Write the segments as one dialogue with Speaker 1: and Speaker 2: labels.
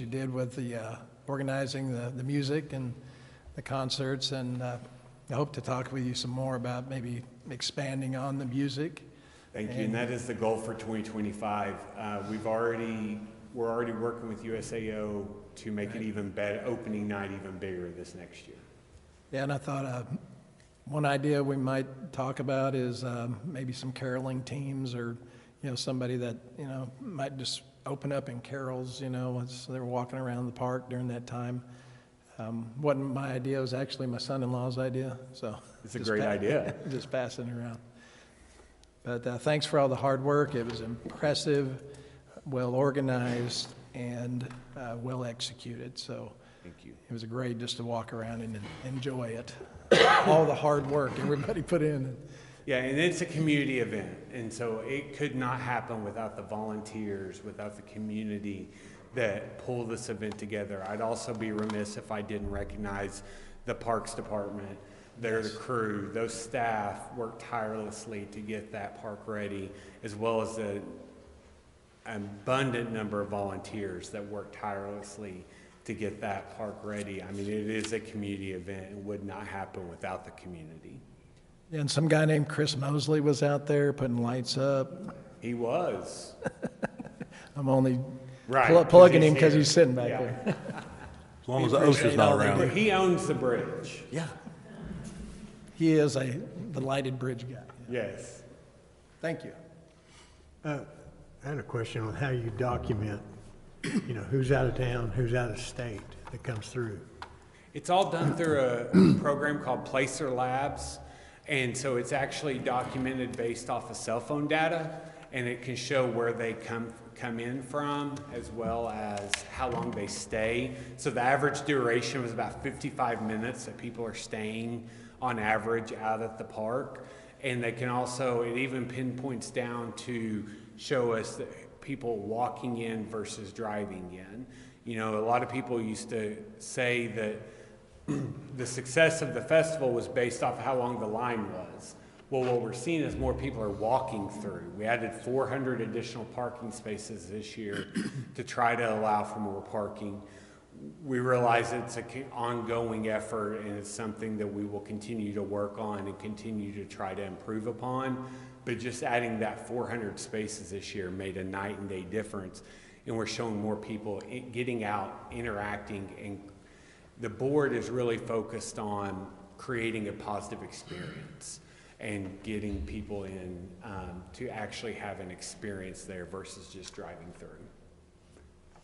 Speaker 1: you did with the organizing the music and the concerts, and I hope to talk with you some more about maybe expanding on the music.
Speaker 2: Thank you, and that is the goal for 2025. We're already working with USAO to make it even better, opening night even bigger this next year.
Speaker 1: Yeah, and I thought one idea we might talk about is maybe some caroling teams, or somebody that might just open up in carols, as they're walking around the park during that time. Wasn't my idea, it was actually my son-in-law's idea, so.
Speaker 2: It's a great idea.
Speaker 1: Just passing it around. But thanks for all the hard work. It was impressive, well organized, and well executed. So
Speaker 2: thank you.
Speaker 1: It was great just to walk around and enjoy it. All the hard work everybody put in.
Speaker 2: Yeah, and it's a community event, and so it could not happen without the volunteers, without the community that pull this event together. I'd also be remiss if I didn't recognize the Parks Department, their crew, those staff worked tirelessly to get that park ready, as well as an abundant number of volunteers that worked tirelessly to get that park ready. I mean, it is a community event and would not happen without the community.
Speaker 1: Yeah, and some guy named Chris Mosley was out there putting lights up.
Speaker 2: He was.
Speaker 1: I'm only plugging him because he's sitting back there.
Speaker 3: As long as the OSHA's not around.
Speaker 2: He owns the bridge.
Speaker 1: Yeah. He is the lighted bridge guy.
Speaker 2: Yes.
Speaker 1: Thank you.
Speaker 4: I had a question on how you document, who's out of town, who's out of state that comes through.
Speaker 2: It's all done through a program called Placer Labs. And so it's actually documented based off of cell phone data, and it can show where they come in from, as well as how long they stay. So the average duration was about 55 minutes that people are staying on average out at the park. And they can also, it even pinpoints down to show us that people walking in versus driving in. A lot of people used to say that the success of the festival was based off how long the line was. Well, what we're seeing is more people are walking through. We added 400 additional parking spaces this year to try to allow for more parking. We realize it's an ongoing effort, and it's something that we will continue to work on and continue to try to improve upon. But just adding that 400 spaces this year made a night and day difference, and we're showing more people getting out, interacting, and the board is really focused on creating a positive experience and getting people in to actually have an experience there versus just driving through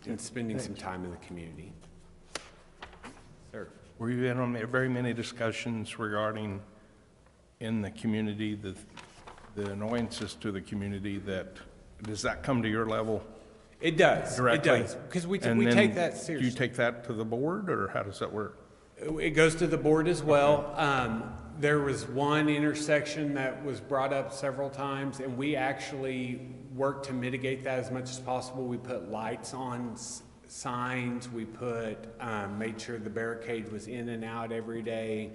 Speaker 2: and spending some time in the community. Sir.
Speaker 3: Were you in on very many discussions regarding in the community, the annoyances to the community does that come to your level?
Speaker 2: It does.
Speaker 3: Directly.
Speaker 2: It does, because we take that seriously.
Speaker 3: Do you take that to the board, or how does that work?
Speaker 2: It goes to the board as well. There was one intersection that was brought up several times, and we actually worked to mitigate that as much as possible. We put lights on signs. We made sure the barricade was in and out every day.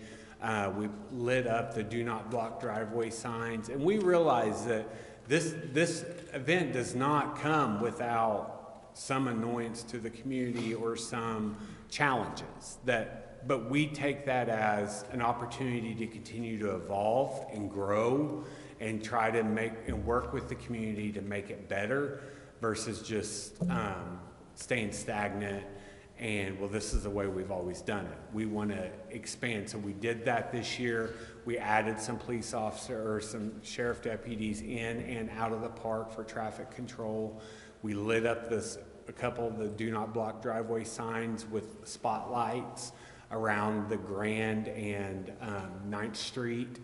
Speaker 2: We lit up the do not block driveway signs, and we realized that this event does not come without some annoyance to the community or some challenges, but we take that as an opportunity to continue to evolve and grow and try to make and work with the community to make it better versus just staying stagnant and, well, this is the way we've always done it. We want to expand. So we did that this year. We added some police officers or some sheriff deputies in and out of the park for traffic control. We lit up a couple of the do not block driveway signs with spotlights around the Grand and 9th Street,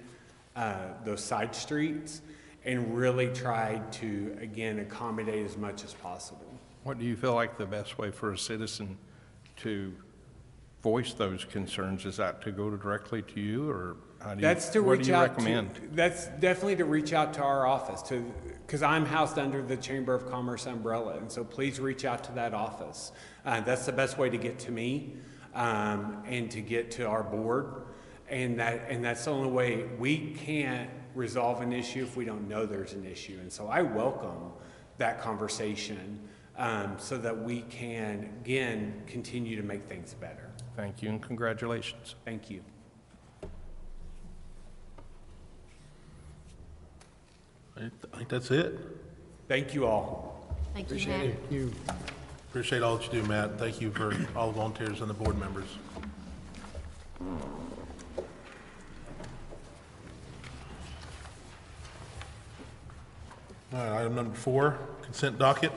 Speaker 2: those side streets, and really tried to, again, accommodate as much as possible.
Speaker 3: What do you feel like the best way for a citizen to voice those concerns? Is that to go directly to you, or what do you recommend?
Speaker 2: That's definitely to reach out to our office, because I'm housed under the Chamber of Commerce umbrella, and so please reach out to that office. That's the best way to get to me and to get to our board, and that's the only way. We can't resolve an issue if we don't know there's an issue, and so I welcome that conversation so that we can, again, continue to make things better.
Speaker 3: Thank you and congratulations.
Speaker 2: Thank you.
Speaker 5: I think that's it.
Speaker 2: Thank you all.
Speaker 6: Thank you, Matt.
Speaker 4: You,
Speaker 5: Appreciate all that you do, Matt. Thank you for all the volunteers and the board members. All right, item number 4, consent docket.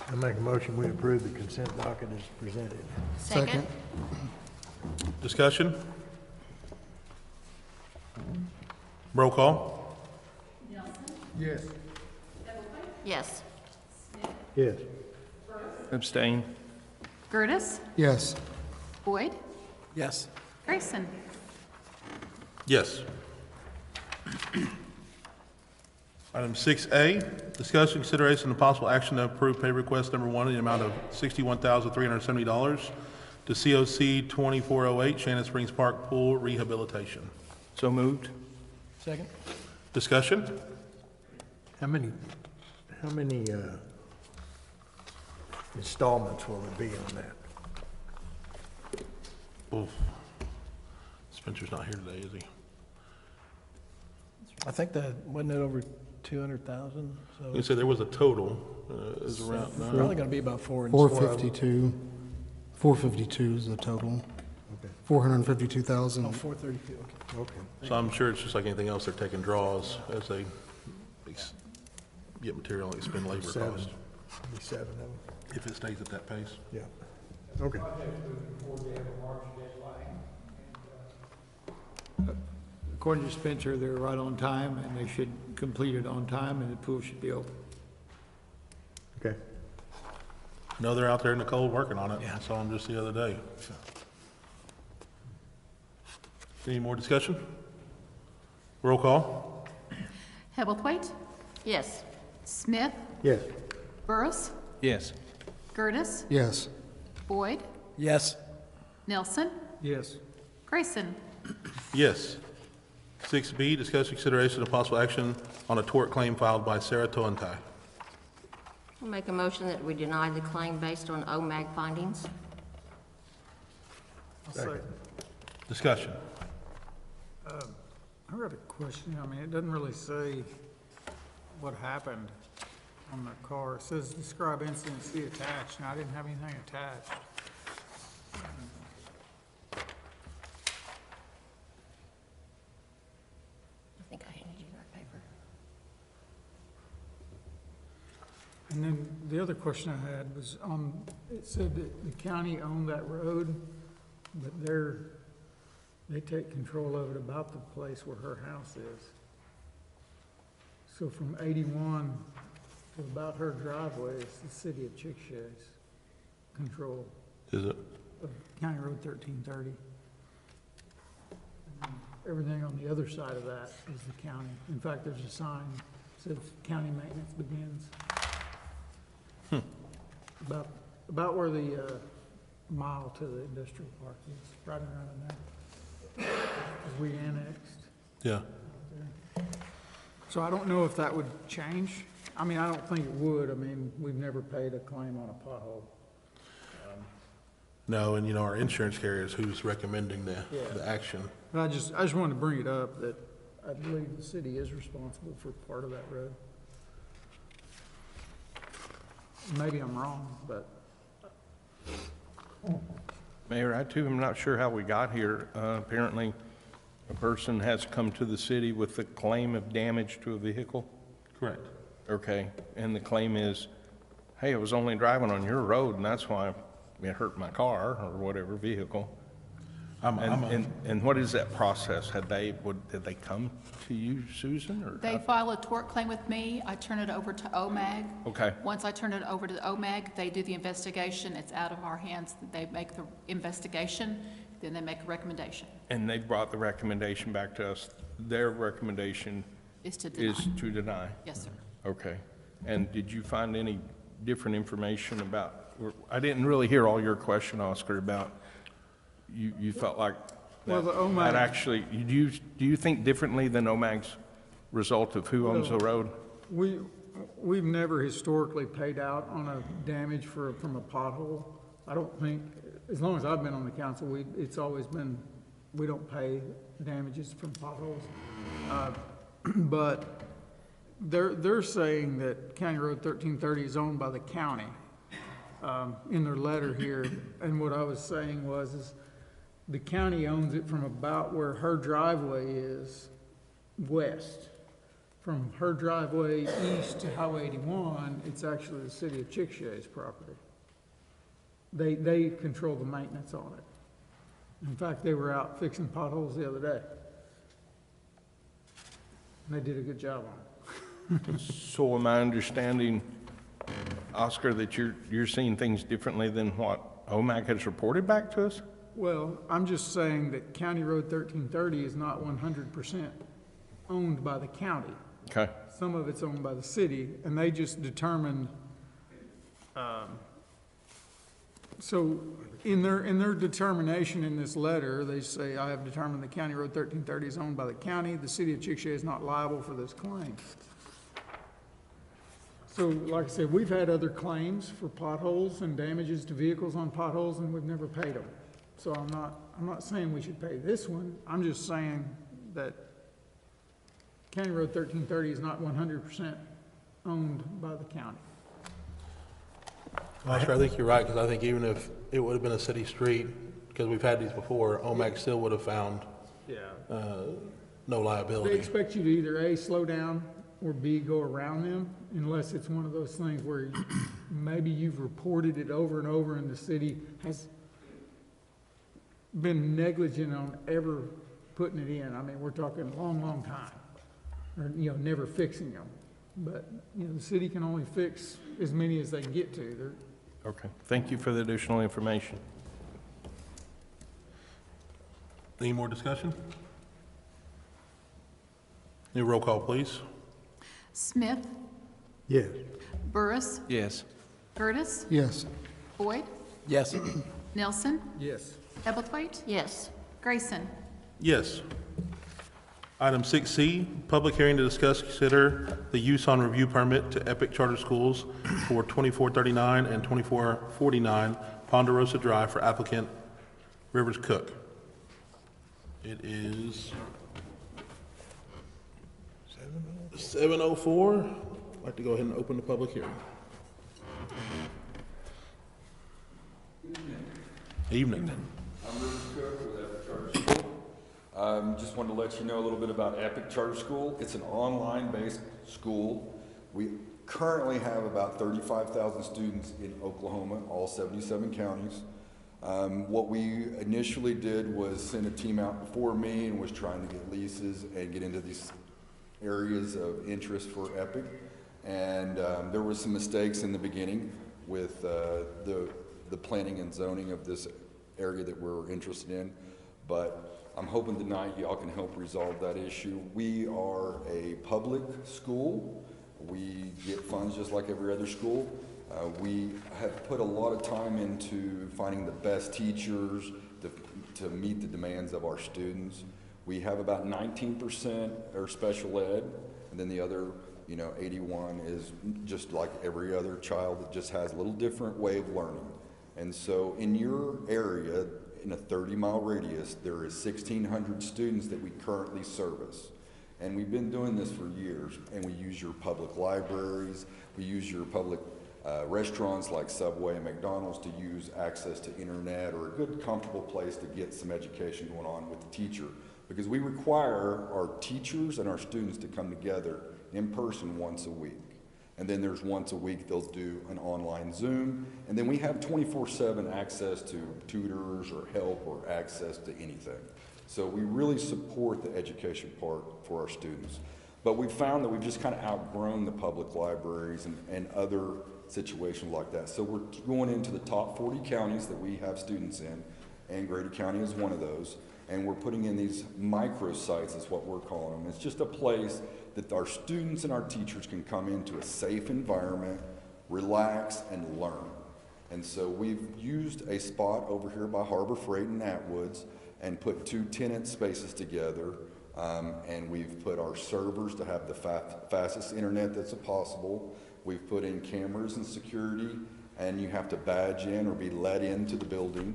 Speaker 4: I make a motion, we approve the consent docket as presented.
Speaker 6: Second?
Speaker 5: Discussion? Roll call?
Speaker 4: Yes.
Speaker 6: Yes.
Speaker 4: Yes.
Speaker 3: Abstain?
Speaker 7: Gertis,
Speaker 4: Yes.
Speaker 7: Boyd,
Speaker 1: Yes.
Speaker 7: Grayson.
Speaker 5: Yes. Item 6A, discussion, consideration, and possible action to approve pay request number 1 in the amount of $61,370 to COC 2408 Shannon Springs Park Pool Rehabilitation.
Speaker 3: So moved?
Speaker 1: Second?
Speaker 5: Discussion?
Speaker 4: How many installments will there be on that?
Speaker 5: Oof. Spencer's not here today, is he?
Speaker 1: I think that, wasn't it over 200,000? So
Speaker 5: You said there was a total, is around,
Speaker 1: it's probably going to be about 4 and
Speaker 8: 452, 452 is the total.
Speaker 4: Okay.
Speaker 8: 452,000.
Speaker 1: Oh, 432, okay.
Speaker 4: Okay.
Speaker 5: so I'm sure it's just like anything else, they're taking draws as they get material and expend labor
Speaker 4: Seven.
Speaker 5: costs,
Speaker 4: Be 7 of them.
Speaker 5: if it stays at that pace.
Speaker 4: Yeah. Okay.
Speaker 9: According to Spencer, they're right on time, and they should complete it on time, and the pool should be open.
Speaker 4: Okay.
Speaker 5: I know they're out there in the cold working on it. I saw them just the other day. Any more discussion? Roll call?
Speaker 7: Hebblethwaite,
Speaker 6: Yes.
Speaker 7: Smith,
Speaker 4: Yes.
Speaker 7: Burris,
Speaker 3: Yes.
Speaker 7: Gertis,
Speaker 8: Yes.
Speaker 7: Boyd,
Speaker 1: Yes.
Speaker 7: Nelson,
Speaker 9: Yes.
Speaker 7: Grayson.
Speaker 5: Yes. 6B, discussion, consideration, and possible action on a tort claim filed by Sarah Toentai.
Speaker 6: I'll make a motion that we deny the claim based on OMAG findings.
Speaker 4: Second.
Speaker 5: Discussion.
Speaker 10: I got a question. I mean, it doesn't really say what happened on the car. It says describe incident, see attached, and I didn't have anything attached.
Speaker 6: I think I handed you that paper.
Speaker 10: And then the other question I had was, it said that the county owned that road, but they take control of it about the place where her house is. So from 81 to about her driveway is the city of Chickasha's control
Speaker 5: Is it?
Speaker 10: of County Road 1330. And everything on the other side of that is the county. In fact, there's a sign that says county maintenance begins. About where the mile to the industrial park is, right around in there. 'Cause we annexed.
Speaker 5: Yeah.
Speaker 10: So I don't know if that would change. I mean, I don't think it would. I mean, we've never paid a claim on a pothole.
Speaker 5: No, and you know, our insurance carrier is who's recommending the
Speaker 10: Yeah.
Speaker 5: action.
Speaker 10: But I just wanted to bring it up that I believe the city is responsible for part of that road. Maybe I'm wrong, but
Speaker 3: Mayor, I too am not sure how we got here. Apparently, a person has come to the city with a claim of damage to a vehicle.
Speaker 5: Correct.
Speaker 3: Okay, and the claim is, hey, I was only driving on your road, and that's why it hurt my car or whatever vehicle. And what is that process? Did they come to you, Susan, or?
Speaker 7: They file a tort claim with me. I turn it over to OMAG.
Speaker 3: Okay.
Speaker 7: Once I turn it over to OMAG, they do the investigation. It's out of our hands. They make the investigation, then they make a recommendation.
Speaker 3: And they brought the recommendation back to us. Their recommendation
Speaker 7: Is to deny.
Speaker 3: is to deny.
Speaker 7: Yes, sir.
Speaker 3: Okay. And did you find any different information about, I didn't really hear all your question, Oscar, about, you felt like
Speaker 10: Well,
Speaker 3: that
Speaker 10: the OMAG
Speaker 3: actually, do you think differently than OMAG's result of who owns the road?
Speaker 10: we've never historically paid out on a damage from a pothole. I don't think, as long as I've been on the council, it's always been, we don't pay damages from potholes. But they're saying that County Road 1330 is owned by the county, in their letter here. And what I was saying is the county owns it from about where her driveway is west. From her driveway east to Highway 81, it's actually the city of Chickasha's property. They control the maintenance on it. In fact, they were out fixing potholes the other day. And they did a good job on it.
Speaker 3: So am I understanding, Oscar, that you're seeing things differently than what OMAC has reported back to us?
Speaker 10: Well, I'm just saying that County Road 1330 is not 100% owned by the county.
Speaker 3: Okay.
Speaker 10: Some of it's owned by the city, and they just determined, so in their determination in this letter, they say, I have determined that County Road 1330 is owned by the county. The city of Chickasha is not liable for this claim. So, like I said, we've had other claims for potholes and damages to vehicles on potholes, and we've never paid them. So I'm not saying we should pay this one. I'm just saying that County Road 1330 is not 100% owned by the county.
Speaker 5: Oscar, I think you're right, because I think even if it would have been a city street, because we've had these before, OMAC still would have found no liability.
Speaker 10: They expect you to either A, slow down, or B, go around them, unless it's one of those things where maybe you've reported it over and over and the city has been negligent on ever putting it in. I mean, we're talking a long, long time, or, never fixing them. But, the city can only fix as many as they can get to.
Speaker 3: Okay. Thank you for the additional information.
Speaker 5: Any more discussion? Need a roll call, please.
Speaker 7: Smith,
Speaker 4: Yes.
Speaker 7: Burris,
Speaker 3: Yes.
Speaker 7: Curtis,
Speaker 8: Yes.
Speaker 7: Boyd,
Speaker 1: Yes.
Speaker 7: Nelson,
Speaker 10: Yes.
Speaker 7: Ebblethwaite,
Speaker 6: Yes.
Speaker 7: Grayson.
Speaker 5: Yes. Item 6C, public hearing to discuss, consider the use on review permit to Epic Charter Schools for 2439 and 2449 Ponderosa Drive for applicant Rivers Cook. It is 7:04. I'd like to go ahead and open the public hearing. Evening.
Speaker 11: I'm Rivers Cook with Epic Charter School. Just wanted to let you know a little bit about Epic Charter School. It's an online-based school. We currently have about 35,000 students in Oklahoma, all 77 counties. What we initially did was send a team out before me and was trying to get leases and get into these areas of interest for Epic. And there were some mistakes in the beginning with the planning and zoning of this area that we're interested in, but I'm hoping tonight y'all can help resolve that issue. We are a public school. We get funds just like every other school. We have put a lot of time into finding the best teachers to meet the demands of our students. We have about 19% are special ed, and then the other 81 is just like every other child that just has a little different way of learning. And so in your area, in a 30-mile radius, there is 1,600 students that we currently service. And we've been doing this for years, and we use your public libraries, we use your public restaurants like Subway and McDonald's to use access to internet or a good, comfortable place to get some education going on with the teacher. Because we require our teachers and our students to come together in person once a week. And then there's once a week they'll do an online Zoom. And then we have 24/7 access to tutors or help or access to anything. So we really support the education part for our students. But we've found that we've just kind of outgrown the public libraries and other situations like that. So we're going into the top 40 counties that we have students in, and Grady County is one of those. And we're putting in these microsites, is what we're calling them. It's just a place that our students and our teachers can come into a safe environment, relax, and learn. And so we've used a spot over here by Harbor Freight and Atwoods and put 2 tenant spaces together And we've put our servers to have the fastest internet that's possible. We've put in cameras and security, and you have to badge in or be let into the building.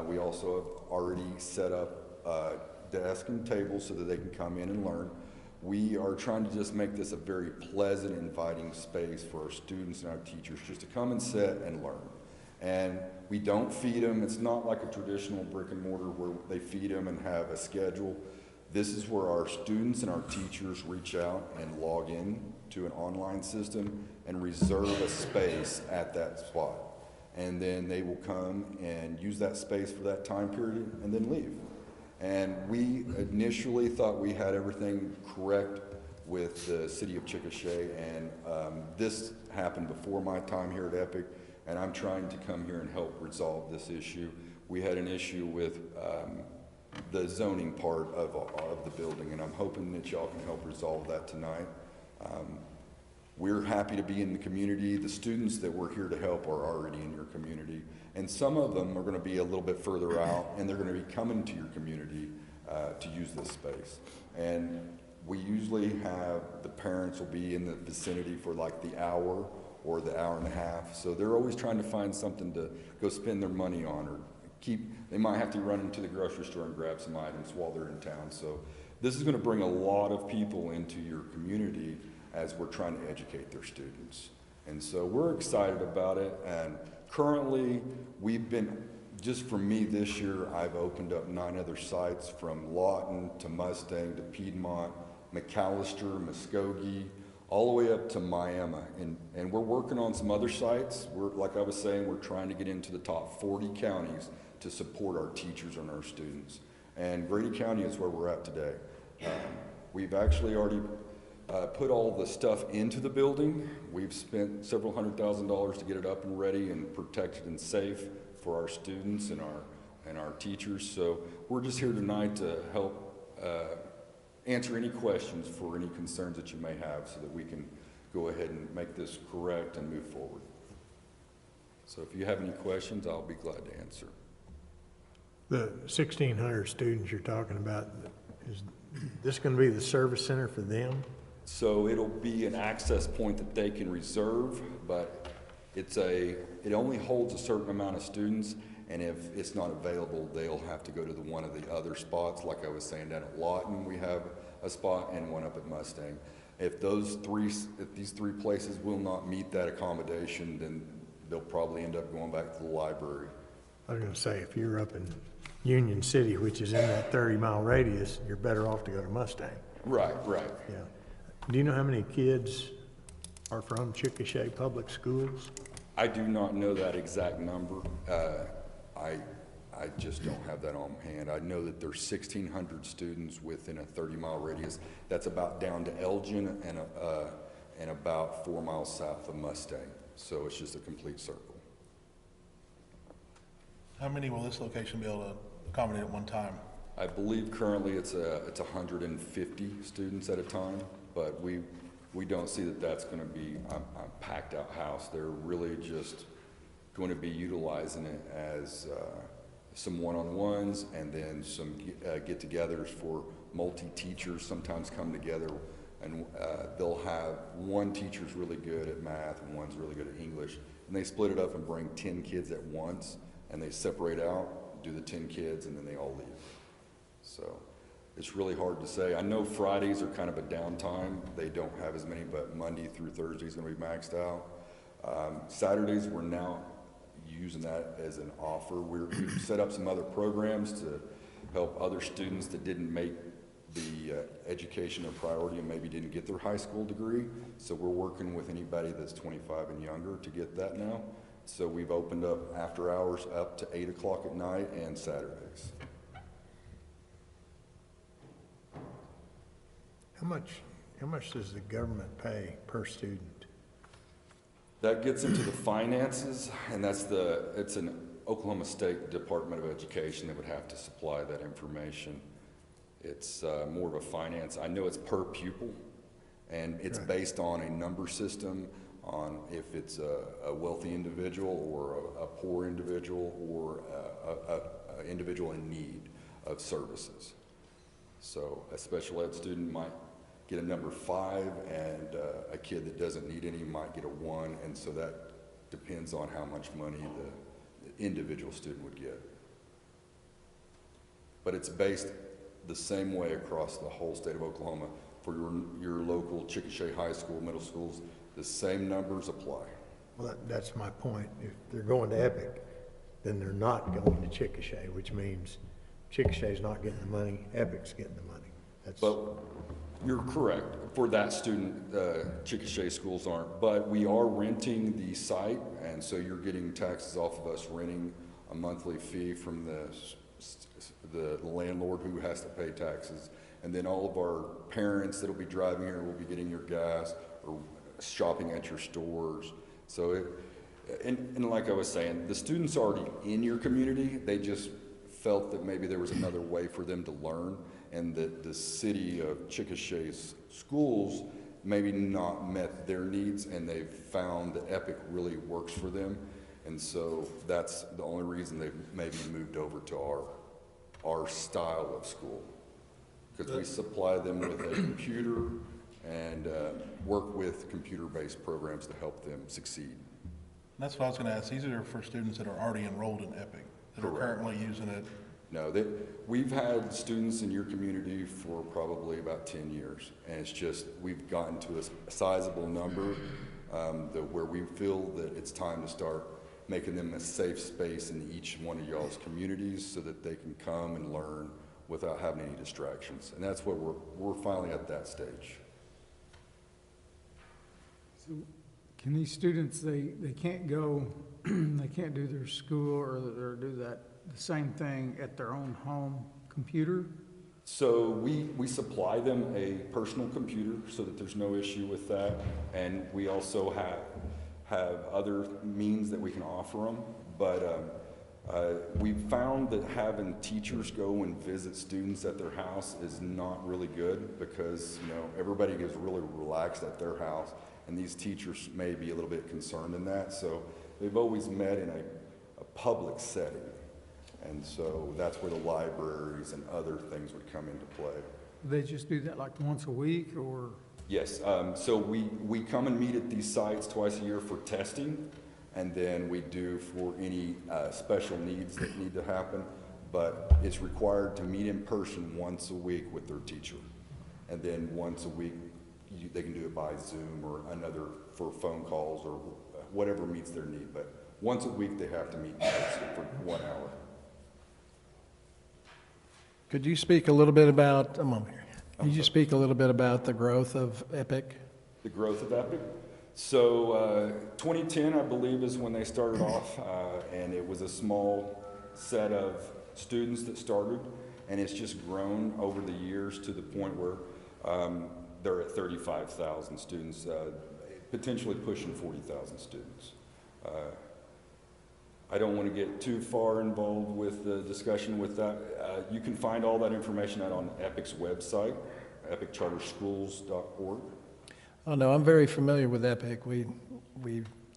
Speaker 11: We also have already set up desks and tables so that they can come in and learn. We are trying to just make this a very pleasant, inviting space for our students and our teachers just to come and sit and learn. And we don't feed them. It's not like a traditional brick and mortar where they feed them and have a schedule. This is where our students and our teachers reach out and log in to an online system and reserve a space at that spot. And then they will come and use that space for that time period and then leave. And we initially thought we had everything correct with the city of Chickasha, and this happened before my time here at Epic, and I'm trying to come here and help resolve this issue. We had an issue with the zoning part of the building, and I'm hoping that y'all can help resolve that tonight. We're happy to be in the community. The students that we're here to help are already in your community, and some of them are going to be a little bit further out, and they're going to be coming to your community to use this space. And we usually have the parents will be in the vicinity for like the hour or the hour and a half, so they're always trying to find something to go spend their money on, or they might have to run into the grocery store and grab some items while they're in town. So this is going to bring a lot of people into your community as we're trying to educate their students. And so we're excited about it. And currently we've been, just for me this year, I've opened up 9 other sites from Lawton to Mustang to Piedmont, McAllister, Muskogee, all the way up to Miami. And we're working on some other sites. Like I was saying, we're trying to get into the top 40 counties to support our teachers and our students. And Grady County is where we're at today. We've actually already put all the stuff into the building. We've spent several $100,000 to get it up and ready and protected and safe for our students and our teachers. So we're just here tonight to help answer any questions for any concerns that you may have so that we can go ahead and make this correct and move forward. So if you have any questions, I'll be glad to answer.
Speaker 4: The 1,600 students you're talking about, is this going to be the service center for them?
Speaker 11: So it'll be an access point that they can reserve, but it only holds a certain amount of students, and if it's not available, they'll have to go to one of the other spots. Like I was saying, down at Lawton, we have a spot, and one up at Mustang. If these 3 places will not meet that accommodation, then they'll probably end up going back to the library.
Speaker 4: I was going to say, if you're up in Union City, which is in that 30-mile radius, you're better off to go to Mustang.
Speaker 11: Right.
Speaker 4: Yeah. Do you know how many kids are from Chickasha Public Schools?
Speaker 11: I do not know that exact number. I just don't have that on hand. I know that there's 1,600 students within a 30-mile radius. That's about down to Elgin and about 4 miles south of Mustang. So it's just a complete circle.
Speaker 5: How many will this location be able to accommodate at one time?
Speaker 11: I believe currently it's 150 students at a time, but we don't see that that's going to be a packed out house. They're really just going to be utilizing it as some one-on-ones and then some get-togethers for multi-teachers sometimes come together, and they'll have one teacher's really good at math and one's really good at English, and they split it up and bring 10 kids at once, and they separate out, do the 10 kids, and then they all leave. So it's really hard to say. I know Fridays are kind of a downtime. They don't have as many, but Monday through Thursday is going to be maxed out. Saturdays, we're now using that as an offer. We've set up some other programs to help other students that didn't make the education a priority and maybe didn't get their high school degree. So we're working with anybody that's 25 and younger to get that now. So we've opened up after hours up to 8 o'clock at night and Saturdays.
Speaker 4: How much does the government pay per student?
Speaker 11: That gets into the finances, and it's an Oklahoma State Department of Education that would have to supply that information. It's more of a finance. I know it's per pupil, and it's based on a number system on if it's a wealthy individual or a poor individual or an individual in need of services. So a special ed student might get a number 5, and a kid that doesn't need any might get a 1, and so that depends on how much money the individual student would get. But it's based the same way across the whole state of Oklahoma. For your local Chickasha High School, middle schools, the same numbers apply.
Speaker 4: Well, that's my point. If they're going to Epic, then they're not going to Chickasha, which means Chickasha's not getting the money, Epic's getting the money.
Speaker 11: But you're correct. For that student, Chickasha schools aren't. But we are renting the site, and so you're getting taxes off of us renting a monthly fee from the landlord who has to pay taxes. And then all of our parents that'll be driving here will be getting your gas or shopping at your stores. So, and like I was saying, the students are already in your community. They just felt that maybe there was another way for them to learn, and that the city of Chickasha's schools maybe not met their needs, and they've found that Epic really works for them. And so that's the only reason they've maybe moved over to our style of school, because we supply them with a computer and work with computer-based programs to help them succeed.
Speaker 5: That's what I was going to ask. These are for students that are already enrolled in Epic, that are currently using it.
Speaker 11: No, we've had students in your community for probably about 10 years, and it's just we've gotten to a sizable number where we feel that it's time to start making them a safe space in each one of y'all's communities so that they can come and learn without having any distractions. And that's what we're finally at that stage.
Speaker 10: So can these students, they can't go, they can't do their school or do the same thing at their own home computer?
Speaker 11: So we supply them a personal computer so that there's no issue with that. And we also have other means that we can offer them. But we found that having teachers go and visit students at their house is not really good, because everybody gets really relaxed at their house, and these teachers may be a little bit concerned in that. So they've always met in a public setting, and so that's where the libraries and other things would come into play.
Speaker 10: They just do that like once a week, or?
Speaker 11: Yes, so we come and meet at these sites twice a year for testing, and then we do for any special needs that need to happen, but it's required to meet in person once a week with their teacher. And then once a week, they can do it by Zoom or another for phone calls or whatever meets their need, but once a week they have to meet in person for 1 hour.
Speaker 1: Could you speak a little bit about, I'm over here. Could you speak a little bit about the growth of Epic?
Speaker 11: The growth of Epic? So 2010, I believe, is when they started off, and it was a small set of students that started, and it's just grown over the years to the point where they're at 35,000 students, potentially pushing 40,000 students. I don't want to get too far involved with the discussion with that. You can find all that information out on Epic's website, epiccharterschools.org.
Speaker 1: Oh, no, I'm very familiar with Epic. We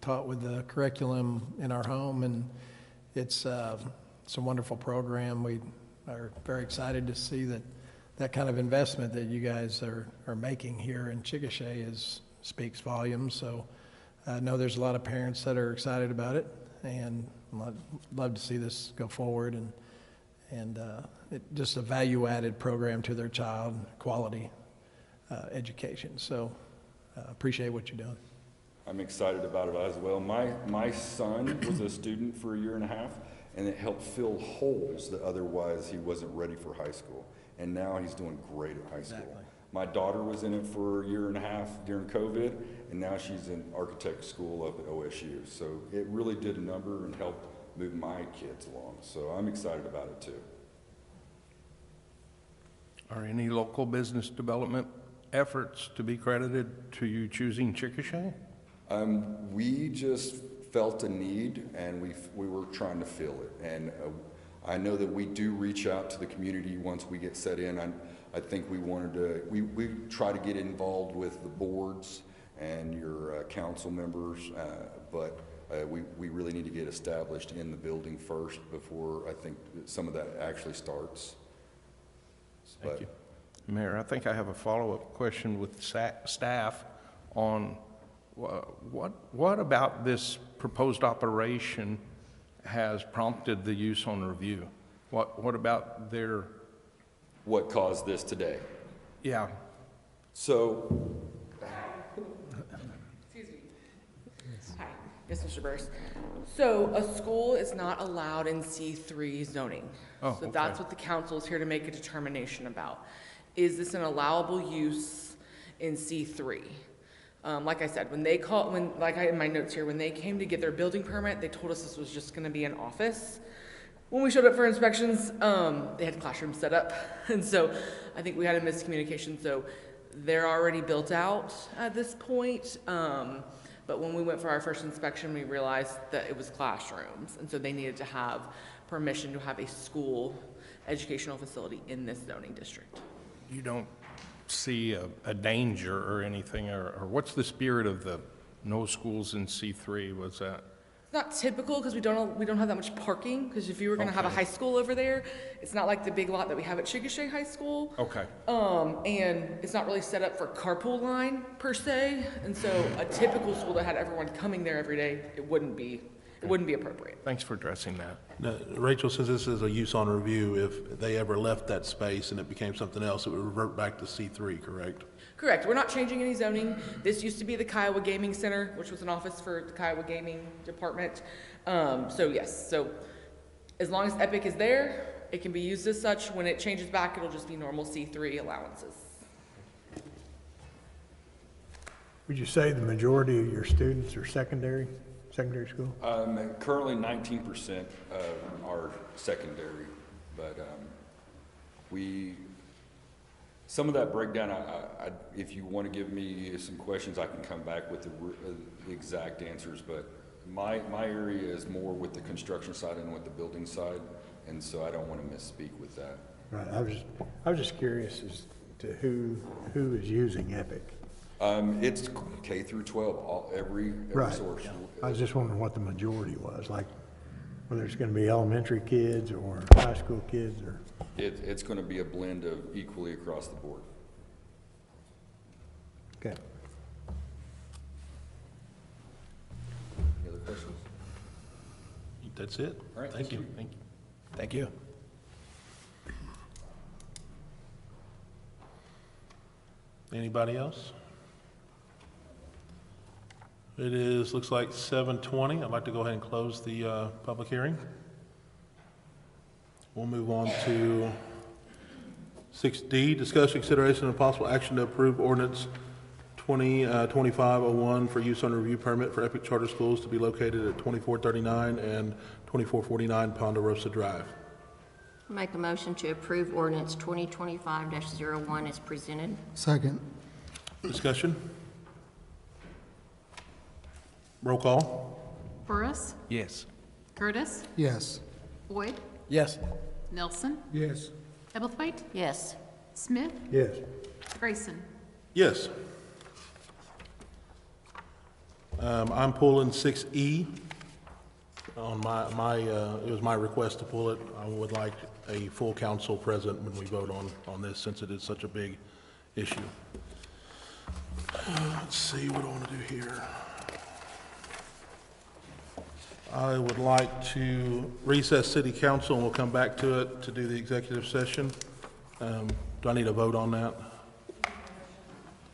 Speaker 1: taught with the curriculum in our home, and it's a wonderful program. We are very excited to see that kind of investment that you guys are making here in Chickasha speaks volumes. So I know there's a lot of parents that are excited about it, and I'd love to see this go forward, and just a value-added program to their child, quality education. So appreciate what you're doing.
Speaker 11: I'm excited about it as well. My son was a student for 1.5 years, and it helped fill holes that otherwise he wasn't ready for high school. And now he's doing great at high school.
Speaker 1: Exactly.
Speaker 11: My daughter was in it for 1.5 years during COVID, and now she's in architect school up at OSU. So it really did a number and helped move my kids along. So I'm excited about it too.
Speaker 3: Are any local business development efforts to be credited to you choosing Chickasha?
Speaker 11: We just felt a need, and we were trying to fill it. And I know that we do reach out to the community once we get set in. I think we wanted to, we try to get involved with the boards and your council members, but we really need to get established in the building first before I think some of that actually starts.
Speaker 3: Thank you. Mayor, I think I have a follow-up question with staff on what about this proposed operation has prompted the use on review? What about their,
Speaker 11: What caused this today?
Speaker 3: yeah,
Speaker 11: So,
Speaker 12: Excuse me. Hi, yes, Mr. Burris. So a school is not allowed in C3 zoning.
Speaker 3: Oh,
Speaker 12: So
Speaker 3: okay.
Speaker 12: that's what the council is here to make a determination about. Is this an allowable use in C3? Like I said, in my notes here, when they came to get their building permit, they told us this was just gonna be an office. When we showed up for inspections, they had classrooms set up. And so I think we had a miscommunication. So they're already built out at this point. But when we went for our first inspection, we realized that it was classrooms. And so they needed to have permission to have a school educational facility in this zoning district.
Speaker 3: you don't see a danger or anything, or what's the spirit of the no schools in C3? Was that?
Speaker 12: It's not typical because we don't have that much parking, because if you were gonna have a
Speaker 3: Okay.
Speaker 12: high school over there, it's not like the big lot that we have at Chickasha High School.
Speaker 3: Okay.
Speaker 12: And it's not really set up for carpool line per se, and so a typical school that had everyone coming there every day, it wouldn't be appropriate.
Speaker 3: Thanks for addressing that.
Speaker 5: Now, Rachel, since this is a use on review, if they ever left that space and it became something else, it would revert back to C3, correct?
Speaker 12: Correct, we're not changing any zoning. This used to be the Kiowa Gaming Center, which was an office for the Kiowa Gaming Department. So yes, so as long as Epic is there, it can be used as such. When it changes back, it'll just be normal C3 allowances.
Speaker 4: Would you say the majority of your students are secondary school?
Speaker 11: Currently 19% are secondary, but some of that breakdown, if you want to give me some questions, I can come back with the exact answers, but my area is more with the construction side and with the building side, and so I don't want to misspeak with that.
Speaker 4: Right, I was just curious as to who is using Epic.
Speaker 11: It's K through 12, every
Speaker 4: Right.
Speaker 11: source.
Speaker 4: I was just wondering what the majority was, like whether it's gonna be elementary kids or high school kids or.
Speaker 11: It's going to be a blend of equally across the board.
Speaker 4: Okay.
Speaker 11: Any other questions?
Speaker 5: That's it?
Speaker 11: All right,
Speaker 5: Thank you.
Speaker 3: Thank you.
Speaker 1: Thank you.
Speaker 5: Anybody else? Looks like 7:20. I'd like to go ahead and close the public hearing. We'll move on to 6D, discussion, consideration, and possible action to approve ordinance 2501 for use on review permit for Epic Charter Schools to be located at 2439 and 2449 Ponderosa Drive.
Speaker 6: Make a motion to approve ordinance 2025-01 as presented.
Speaker 8: Second.
Speaker 5: Discussion? Roll call?
Speaker 7: Burris,
Speaker 3: Yes.
Speaker 7: Curtis,
Speaker 8: Yes.
Speaker 7: Boyd,
Speaker 1: Yes.
Speaker 7: Nelson,
Speaker 10: Yes.
Speaker 7: Ebblethwaite,
Speaker 6: Yes.
Speaker 7: Smith,
Speaker 4: Yes.
Speaker 7: Grayson.
Speaker 5: Yes. I'm pulling 6E. On it was my request to pull it. I would like a full council present when we vote on this, since it is such a big issue. Let's see, what do I want to do here? I would like to recess city council, and we'll come back to it to do the executive session. Do I need a vote on that?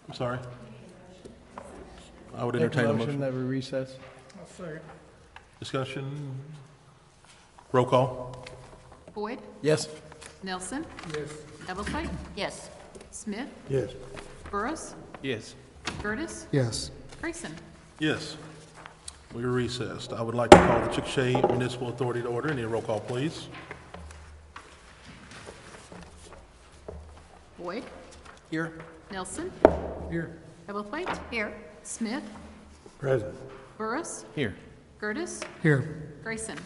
Speaker 5: I'm sorry? I would entertain a motion.
Speaker 1: That we recess.
Speaker 10: I'll second.
Speaker 5: Discussion? Roll call?
Speaker 7: Boyd,
Speaker 1: Yes.
Speaker 7: Nelson,
Speaker 10: Yes.
Speaker 7: Ebblethwaite,
Speaker 6: Yes.
Speaker 7: Smith,
Speaker 4: Yes.
Speaker 7: Burris,
Speaker 3: Yes.
Speaker 7: Curtis,
Speaker 8: Yes.
Speaker 7: Grayson.
Speaker 5: Yes. We are recessed. I would like to call the Chickasha Municipal Authority to order. Need a roll call, please?
Speaker 7: Boyd,
Speaker 1: Here.
Speaker 7: Nelson,
Speaker 10: Here.
Speaker 7: Ebblethwaite,
Speaker 6: Here.
Speaker 7: Smith,
Speaker 4: Present.
Speaker 7: Burris,
Speaker 3: Here.
Speaker 7: Curtis,
Speaker 8: Here.
Speaker 7: Grayson.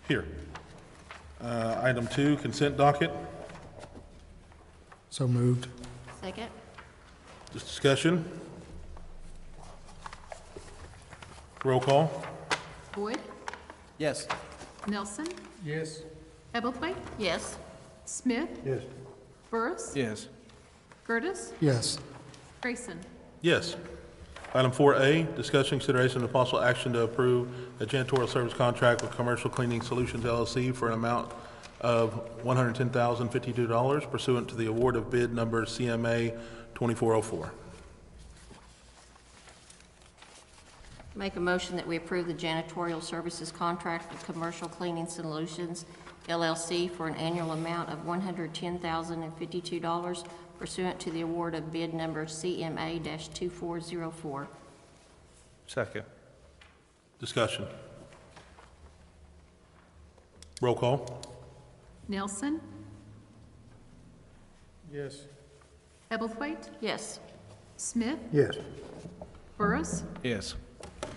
Speaker 5: Here. Item 2, consent docket.
Speaker 8: So moved.
Speaker 6: Second.
Speaker 5: Just discussion. Roll call.
Speaker 7: Boyd,
Speaker 1: Yes.
Speaker 7: Nelson,
Speaker 10: Yes.
Speaker 7: Ebblethwaite,
Speaker 6: Yes.
Speaker 7: Smith,
Speaker 4: Yes.
Speaker 7: Burris,
Speaker 3: Yes.
Speaker 7: Curtis,
Speaker 8: Yes.
Speaker 7: Grayson.
Speaker 5: Yes. Item 4A, discussion, consideration, and possible action to approve a janitorial service contract with Commercial Cleaning Solutions LLC for an amount of $110,052 pursuant to the award of bid number CMA 2404.
Speaker 6: Make a motion that we approve the janitorial services contract with Commercial Cleaning Solutions LLC for an annual amount of $110,052 pursuant to the award of bid number CMA-2404.
Speaker 3: Second.
Speaker 5: Discussion. Roll call.
Speaker 7: Nelson,
Speaker 10: Yes.
Speaker 7: Ebblethwaite,
Speaker 6: Yes.
Speaker 7: Smith,
Speaker 4: Yes.
Speaker 7: Burris,
Speaker 3: Yes.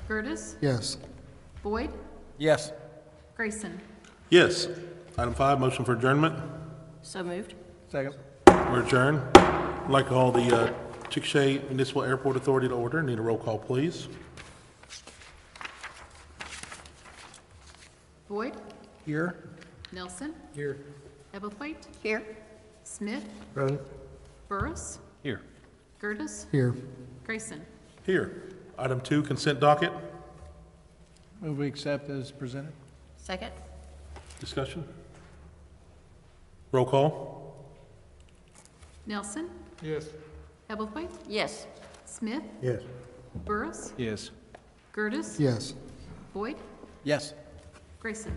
Speaker 7: Curtis,
Speaker 8: Yes.
Speaker 7: Boyd,
Speaker 3: Yes.
Speaker 7: Grayson.
Speaker 5: Yes. Item 5, motion for adjournment.
Speaker 6: So moved.
Speaker 1: Second.
Speaker 5: We're adjourned. I'd like to call the Chickasha Municipal Airport Authority to order. Need a roll call, please.
Speaker 7: Boyd,
Speaker 1: Here.
Speaker 7: Nelson,
Speaker 10: Here.
Speaker 7: Ebblethwaite,
Speaker 6: Here.
Speaker 7: Smith,
Speaker 4: Present?
Speaker 7: Burris,
Speaker 3: Here.
Speaker 7: Curtis,
Speaker 8: Here.
Speaker 7: Grayson.
Speaker 5: Here. Item 2, consent docket.
Speaker 1: Move we accept as presented.
Speaker 6: Second.
Speaker 5: Discussion. Roll call.
Speaker 7: Nelson,
Speaker 10: Yes.
Speaker 7: Ebblethwaite,
Speaker 6: Yes.
Speaker 7: Smith,
Speaker 4: Yes.
Speaker 7: Burris,
Speaker 3: Yes.
Speaker 7: Curtis,
Speaker 8: Yes.
Speaker 7: Boyd,
Speaker 1: Yes.
Speaker 7: Grayson.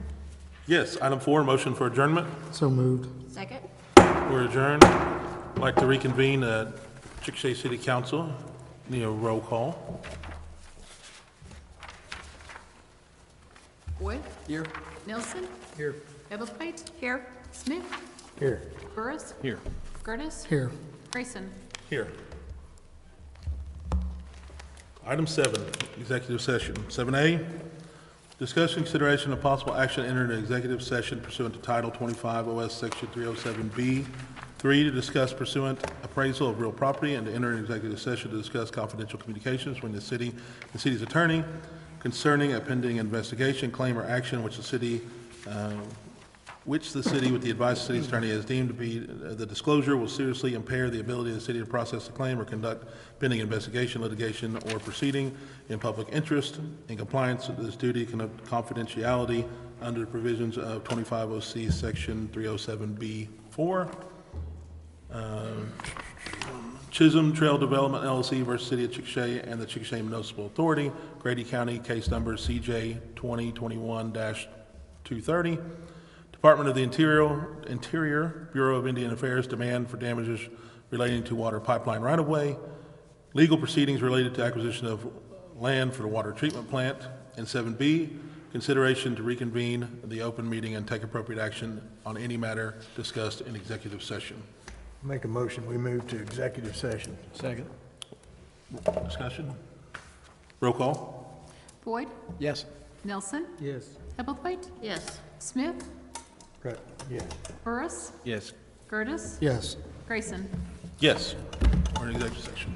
Speaker 5: Yes. Item 4, motion for adjournment.
Speaker 8: So moved.
Speaker 6: Second.
Speaker 5: We're adjourned. I'd like to reconvene Chickasha City Council. Need a roll call.
Speaker 7: Boyd,
Speaker 1: Here.
Speaker 7: Nelson,
Speaker 10: Here.
Speaker 7: Ebblethwaite,
Speaker 6: Here.
Speaker 7: Smith,
Speaker 4: Here.
Speaker 7: Burris,
Speaker 3: Here.
Speaker 7: Curtis,
Speaker 8: Here.
Speaker 7: Grayson.
Speaker 5: Here. Item 7, executive session. 7A, discussion, consideration, and possible action to enter into executive session pursuant to Title 25 OS Section 307B. 3, to discuss pursuant appraisal of real property and to enter an executive session to discuss confidential communications between the city and the city's attorney concerning a pending investigation, claim, or action which the city, with the advice of the city's attorney has deemed to be the disclosure will seriously impair the ability of the city to process the claim or conduct pending investigation, litigation, or proceeding in public interest in compliance with this duty, confidentiality under the provisions of 25 OC Section 307B4. Chisholm Trail Development LLC versus City of Chickasha and the Chickasha Municipal Authority, Grady County, case number CJ 2021-230. Department of the Interior, Bureau of Indian Affairs, demand for damages relating to water pipeline right-of-way, legal proceedings related to acquisition of land for the water treatment plant, and 7B, consideration to reconvene the open meeting and take appropriate action on any matter discussed in executive session.
Speaker 4: Make a motion, we move to executive session.
Speaker 1: Second.
Speaker 5: Discussion? Roll call?
Speaker 7: Boyd,
Speaker 1: Yes.
Speaker 7: Nelson,
Speaker 10: Yes.
Speaker 7: Ebblethwaite,
Speaker 6: Yes.
Speaker 7: Smith,
Speaker 4: Right, yes.
Speaker 7: Burris,
Speaker 3: Yes.
Speaker 7: Curtis,
Speaker 8: Yes.
Speaker 7: Grayson.
Speaker 5: Yes. We're in executive session.